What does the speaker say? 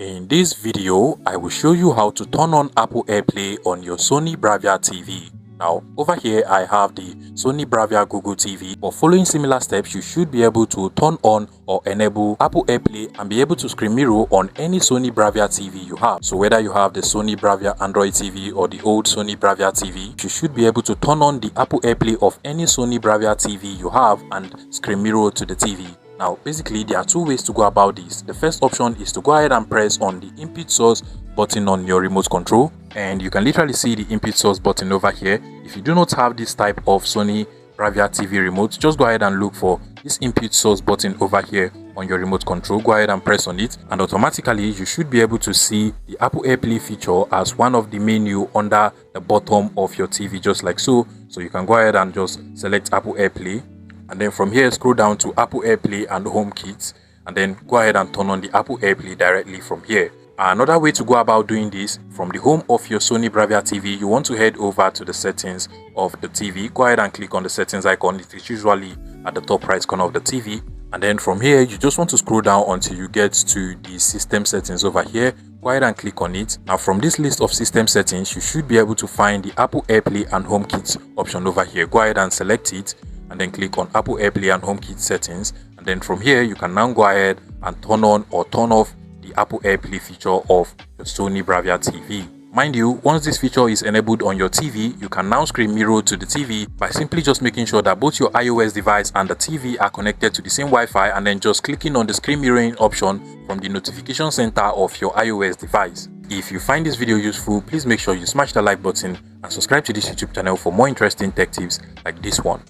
In this video, I will show you how to turn on Apple AirPlay on your Sony Bravia TV. Now, over here I have the Sony Bravia Google TV. For following similar steps, you should be able to turn on or enable Apple AirPlay and be able to screen mirror on any Sony Bravia TV you have. So whether you have the Sony Bravia Android TV or the old Sony Bravia TV, you should be able to turn on the Apple AirPlay of any Sony Bravia TV you have and screen mirror to the TV. Now, basically, there are two ways to go about this. The first option is to go ahead and press on the input source button on your remote control, and you can literally see the input source button over here. If you do not have this type of Sony Bravia TV remote, just go ahead and look for this input source button over here on your remote control. Go ahead and press on it, and automatically you should be able to see the Apple AirPlay feature as one of the menu under the bottom of your TV, just like so. So you can go ahead and just select Apple AirPlay, and then from here scroll down to Apple AirPlay and HomeKit, and then go ahead and turn on the Apple AirPlay directly from here. Another way to go about doing this, from the home of your Sony Bravia TV, you want to head over to the settings of the TV. Go ahead and click on the settings icon. It is usually at the top right corner of the TV, and then from here you just want to scroll down until you get to the system settings over here. Go ahead and click on it. Now, from this list of system settings, you should be able to find the Apple AirPlay and HomeKit option over here. Go ahead and select it, and then click on Apple AirPlay and HomeKit settings, and then from here you can now go ahead and turn on or turn off the Apple AirPlay feature of your Sony Bravia TV. Mind you, once this feature is enabled on your TV, you can now screen mirror to the TV by simply just making sure that both your iOS device and the TV are connected to the same Wi-Fi, and then just clicking on the screen mirroring option from the notification center of your iOS device. If you find this video useful, please make sure you smash the like button and subscribe to this YouTube channel for more interesting tech tips like this one.